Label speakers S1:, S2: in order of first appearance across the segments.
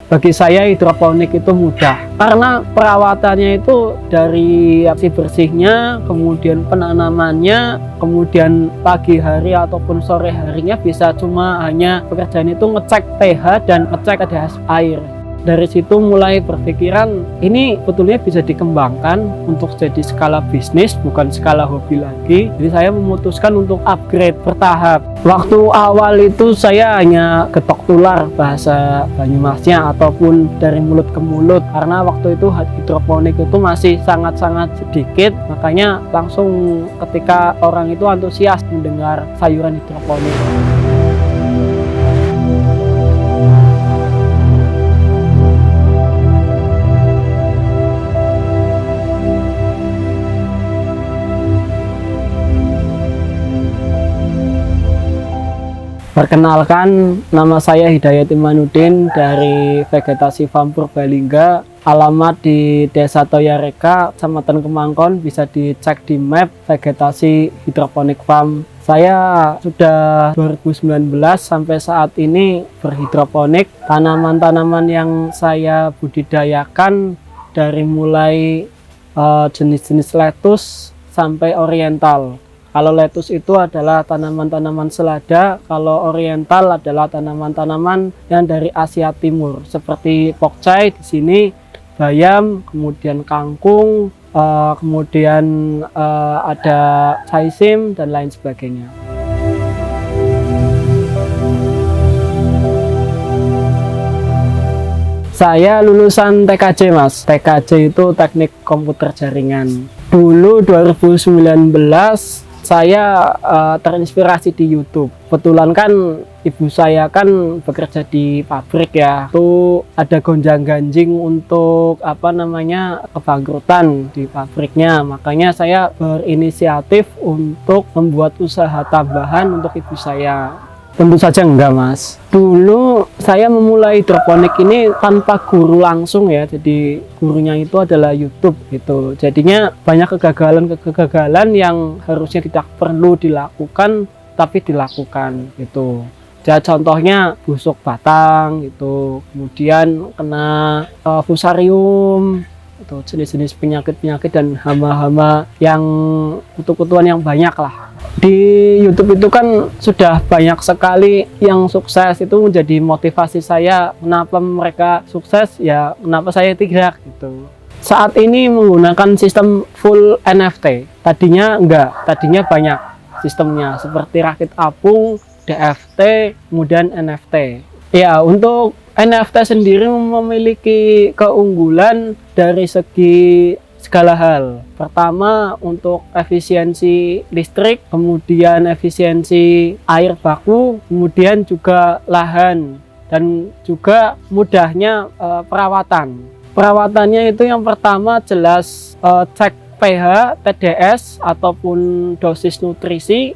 S1: Bagi saya hidroponik itu mudah karena perawatannya itu dari bersihnya, kemudian penanamannya, kemudian pagi hari ataupun sore harinya bisa cuma hanya pekerjaan itu ngecek pH dan ngecek pH air. Dari situ mulai berpikiran ini betulnya bisa dikembangkan untuk jadi skala bisnis bukan skala hobi lagi. Jadi saya memutuskan untuk upgrade bertahap. Waktu awal itu saya hanya getok tular bahasa Banyumasnya ataupun dari mulut ke mulut karena waktu itu hidroponik itu masih sangat-sangat sedikit, makanya langsung ketika orang itu antusias mendengar sayuran hidroponik. Perkenalkan, nama saya Hidayat Imanuddin dari Vegetasi Farm Purbalingga. Alamat di Desa Toyareka, Kecamatan Kemangkon, bisa dicek di map Vegetasi Hidroponik Farm. Saya sudah 2019 sampai saat ini berhidroponik. Tanaman-tanaman yang saya budidayakan dari mulai jenis-jenis lettuce sampai oriental. Kalau lettuce itu adalah tanaman-tanaman selada, kalau oriental adalah tanaman-tanaman yang dari Asia Timur seperti pokcai di sini, bayam, kemudian kangkung, kemudian ada saisim dan lain sebagainya. Saya lulusan TKJ, Mas. TKJ itu Teknik Komputer Jaringan. Dulu 2019 saya terinspirasi di YouTube. Kebetulan kan ibu saya kan bekerja di pabrik ya. Itu ada gonjang-ganjing untuk kebangkrutan di pabriknya. Makanya saya berinisiatif untuk membuat usaha tambahan untuk ibu saya. Tentu saja enggak, Mas. Dulu saya memulai hidroponik ini tanpa guru langsung ya. Jadi gurunya itu adalah YouTube gitu. Jadinya banyak kegagalan yang harusnya tidak perlu dilakukan tapi dilakukan gitu. Ya, contohnya busuk batang gitu. Kemudian kena fusarium, itu jenis-jenis penyakit-penyakit dan hama-hama yang kutu-kutuan yang banyak lah. Di YouTube itu kan sudah banyak sekali yang sukses, itu menjadi motivasi saya. Kenapa mereka sukses, ya kenapa saya tidak gitu. Saat ini menggunakan sistem full NFT. Tadinya enggak, tadinya banyak sistemnya seperti rakit apung, DFT, kemudian NFT. Ya, untuk NFT sendiri memiliki keunggulan dari segi segala hal. Pertama, untuk efisiensi listrik, kemudian efisiensi air baku, kemudian juga lahan, dan juga mudahnya perawatan. Perawatannya itu yang pertama jelas cek pH, TDS ataupun dosis nutrisi.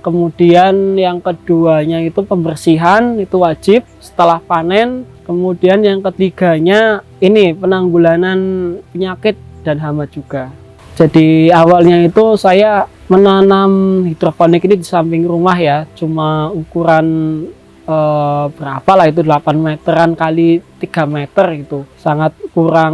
S1: Kemudian yang keduanya itu pembersihan, itu wajib setelah panen. Kemudian yang ketiganya ini penanggulangan penyakit dan hama juga. Jadi awalnya itu saya menanam hidroponik ini di samping rumah ya, cuma ukuran berapa lah itu 8 meteran kali 3 meter itu. Sangat kurang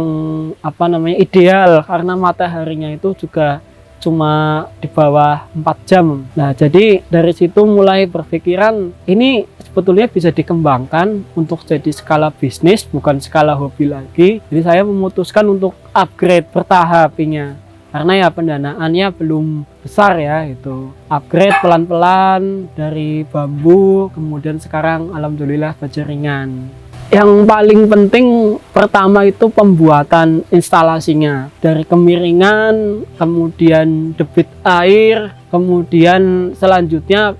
S1: ideal karena mataharinya itu juga cuma di bawah 4 jam. Nah, jadi dari situ mulai berpikiran ini sebetulnya bisa dikembangkan untuk jadi skala bisnis bukan skala hobi lagi. Jadi saya memutuskan untuk upgrade bertahapnya. Karena ya pendanaannya belum besar ya itu. Upgrade pelan-pelan dari bambu, kemudian sekarang alhamdulillah baja ringan. Yang paling penting pertama itu pembuatan instalasinya. Dari kemiringan, kemudian debit air, kemudian selanjutnya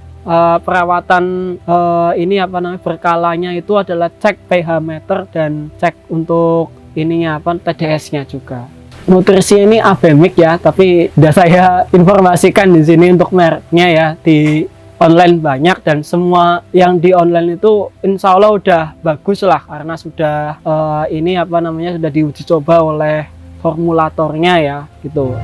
S1: perawatan berkalanya itu adalah cek pH meter dan cek untuk TDS-nya juga. Nutrisi ini Abemik ya, tapi sudah saya informasikan di sini untuk mereknya ya. Di online banyak dan semua yang di online itu insya Allah udah bagus lah karena sudah sudah diuji coba oleh formulatornya ya gitu.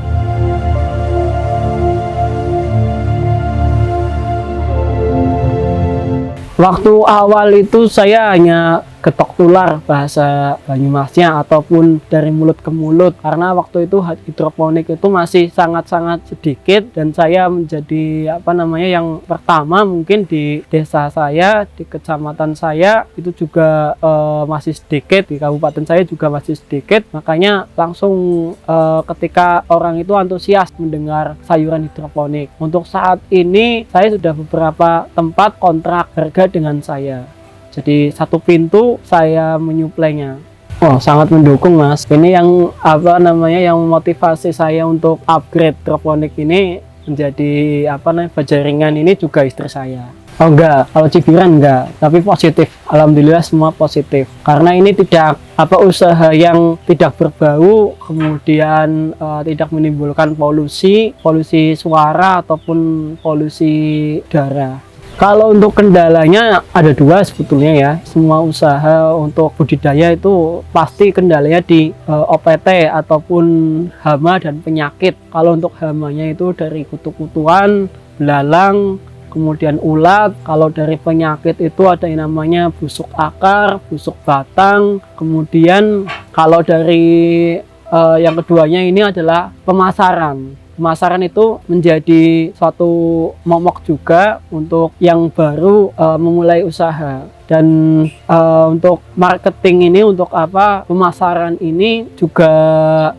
S1: Waktu awal itu saya hanya getok tular bahasa Banyumasnya, ataupun dari mulut ke mulut, karena waktu itu hidroponik itu masih sangat-sangat sedikit, dan saya menjadi yang pertama mungkin di desa saya, di kecamatan saya itu juga masih sedikit, di kabupaten saya juga masih sedikit. Makanya langsung ketika orang itu antusias mendengar sayuran hidroponik. Untuk saat ini saya sudah beberapa tempat kontrak harga dengan saya. Jadi satu pintu saya menyuplainya. Oh, sangat mendukung, Mas. Ini yang yang motivasi saya untuk upgrade hidroponik ini menjadi berjaringan ini juga istri saya. Oh enggak, kalau cibiran enggak, tapi positif. Alhamdulillah semua positif. Karena ini tidak usaha yang tidak berbau, kemudian tidak menimbulkan polusi suara ataupun polusi udara. Kalau untuk kendalanya ada dua sebetulnya ya. Semua usaha untuk budidaya itu pasti kendalanya di OPT ataupun hama dan penyakit. Kalau untuk hamanya itu dari kutu-kutuan, belalang, kemudian ulat. Kalau dari penyakit itu ada yang namanya busuk akar, busuk batang. Kemudian kalau dari yang keduanya ini adalah pemasaran. Pemasaran itu menjadi suatu momok juga untuk yang baru memulai usaha. Dan untuk marketing ini, untuk pemasaran ini juga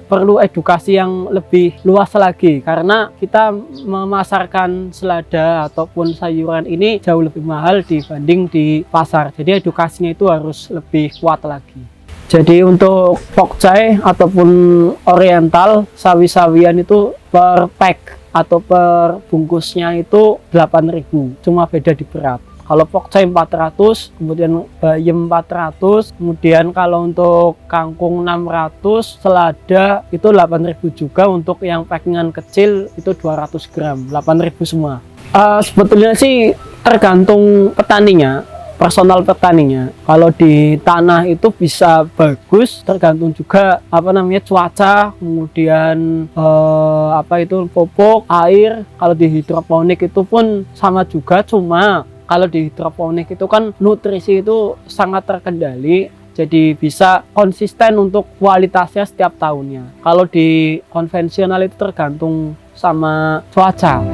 S1: perlu edukasi yang lebih luas lagi, karena kita memasarkan selada ataupun sayuran ini jauh lebih mahal dibanding di pasar. Jadi edukasinya itu harus lebih kuat lagi. Jadi untuk pokcai ataupun oriental sawi-sawian itu per pack atau per bungkusnya itu 8.000, cuma beda di berat. Kalau pokcai 400, kemudian bayam 400, kemudian kalau untuk kangkung 600, selada itu 8.000 juga. Untuk yang packingan kecil itu 200 gram, 8.000 semua. Sebetulnya sih tergantung petaninya, personal petaninya. Kalau di tanah itu bisa bagus, tergantung juga cuaca, kemudian pupuk, air. Kalau di hidroponik itu pun sama juga, cuma kalau di hidroponik itu kan nutrisi itu sangat terkendali, jadi bisa konsisten untuk kualitasnya setiap tahunnya. Kalau di konvensional itu tergantung sama cuaca.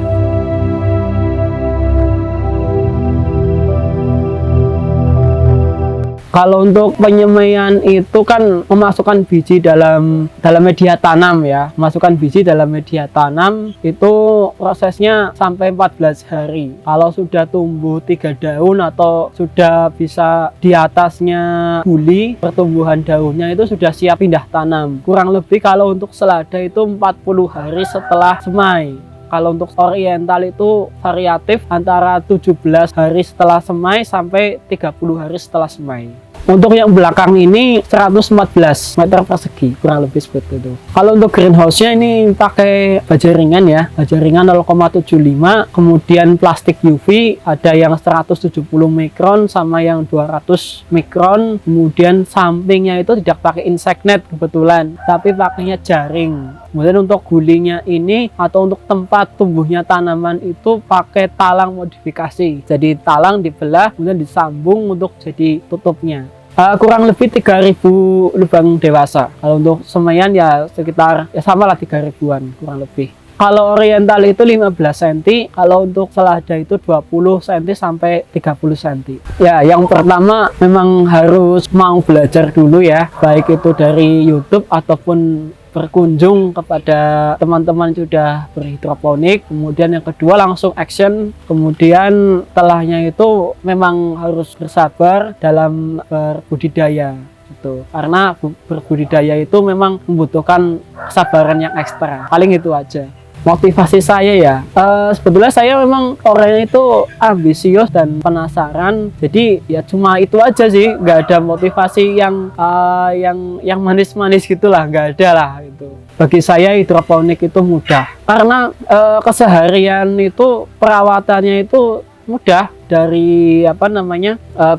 S1: Kalau untuk penyemaian itu kan memasukkan biji dalam media tanam ya. Masukkan biji dalam media tanam itu prosesnya sampai 14 hari. Kalau sudah tumbuh 3 daun atau sudah bisa di atasnya buli, pertumbuhan daunnya itu sudah siap pindah tanam. Kurang lebih kalau untuk selada itu 40 hari setelah semai. Kalau untuk oriental itu variatif antara 17 hari setelah semai sampai 30 hari setelah semai. Untuk yang belakang ini 114 meter persegi, kurang lebih seperti itu. Kalau untuk greenhouse-nya ini pakai baja ringan ya, baja ringan 0,75, kemudian plastik UV ada yang 170 mikron sama yang 200 mikron. Kemudian sampingnya itu tidak pakai insect net kebetulan, tapi pakainya jaring. Kemudian untuk gulingnya ini atau untuk tempat tumbuhnya tanaman itu pakai talang modifikasi. Jadi talang dibelah kemudian disambung untuk jadi tutupnya. Kurang lebih 3.000 lubang dewasa. Kalau untuk semaian ya sekitar sama lah 3.000-an kurang lebih. Kalau oriental itu 15 cm, kalau untuk selada itu 20 cm sampai 30 cm. Ya, yang pertama memang harus mau belajar dulu ya, baik itu dari YouTube ataupun berkunjung kepada teman-teman sudah berhidroponik. Kemudian yang kedua langsung action. Kemudian setelahnya itu memang harus bersabar dalam berbudidaya gitu. Karena berbudidaya itu memang membutuhkan kesabaran yang ekstra. Paling itu aja. Motivasi saya ya, sebetulnya saya memang orangnya itu ambisius dan penasaran. Jadi ya cuma itu aja sih, nggak ada motivasi yang manis-manis gitulah, nggak ada lah itu. Bagi saya hidroponik itu mudah, karena keseharian itu perawatannya itu mudah, dari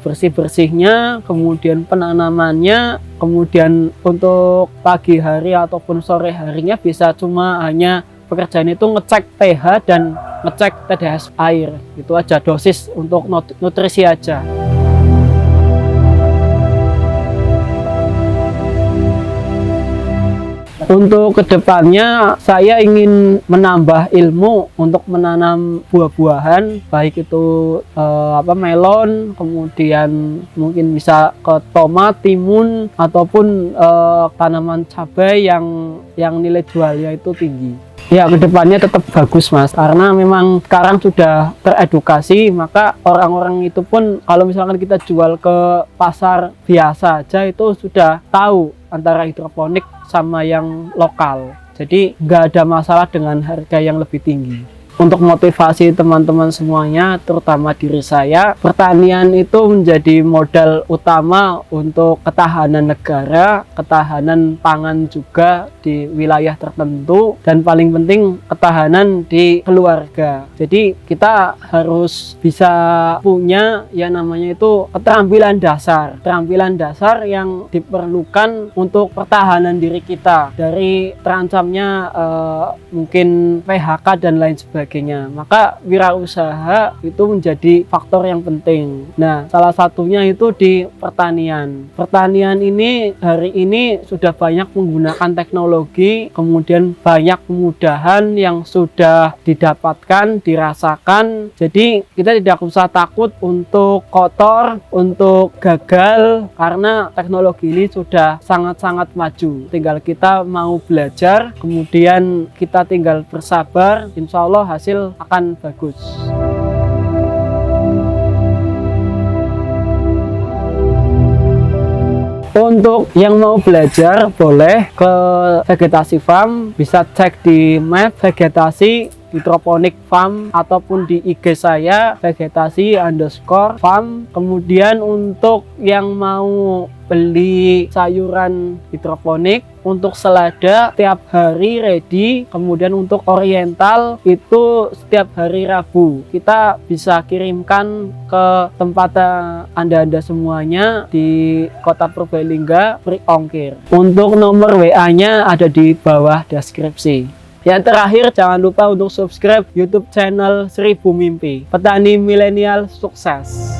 S1: bersih-bersihnya, kemudian penanamannya, kemudian untuk pagi hari ataupun sore harinya bisa cuma hanya pekerjaan itu ngecek pH dan ngecek TDS air, itu aja, dosis untuk nutrisi aja. Untuk kedepannya saya ingin menambah ilmu untuk menanam buah-buahan, baik itu melon, kemudian mungkin bisa ke tomat, timun, ataupun tanaman cabai yang nilai jualnya itu tinggi. Ya, kedepannya tetap bagus Mas, karena memang sekarang sudah teredukasi, maka orang-orang itu pun kalau misalkan kita jual ke pasar biasa aja itu sudah tahu antara hidroponik sama yang lokal. Jadi nggak ada masalah dengan harga yang lebih tinggi. Untuk motivasi teman-teman semuanya, terutama diri saya, pertanian itu menjadi modal utama untuk ketahanan negara, ketahanan pangan juga di wilayah tertentu, dan paling penting ketahanan di keluarga. Jadi kita harus bisa punya yang namanya itu keterampilan dasar yang diperlukan untuk pertahanan diri kita dari terancamnya mungkin PHK dan lain sebagainya. Maka wirausaha itu menjadi faktor yang penting. Nah, salah satunya itu di pertanian. Pertanian ini hari ini sudah banyak menggunakan teknologi, kemudian banyak kemudahan yang sudah didapatkan, dirasakan. Jadi kita tidak usah takut untuk kotor, untuk gagal, karena teknologi ini sudah sangat-sangat maju. Tinggal kita mau belajar, kemudian kita tinggal bersabar, insya Allah hasil akan bagus. Untuk yang mau belajar boleh ke Vegetasi Farm, bisa cek di map Vegetasi Hidroponik Farm ataupun di IG saya vegetasi_farm. Kemudian untuk yang mau beli sayuran hidroponik, untuk selada tiap hari ready, kemudian untuk oriental itu setiap hari Rabu. Kita bisa kirimkan ke tempat Anda semuanya di Kota Purbalingga, free ongkir. Untuk nomor WA-nya ada di bawah deskripsi. Yang terakhir, jangan lupa untuk subscribe YouTube channel 1000 Mimpi, petani milenial sukses.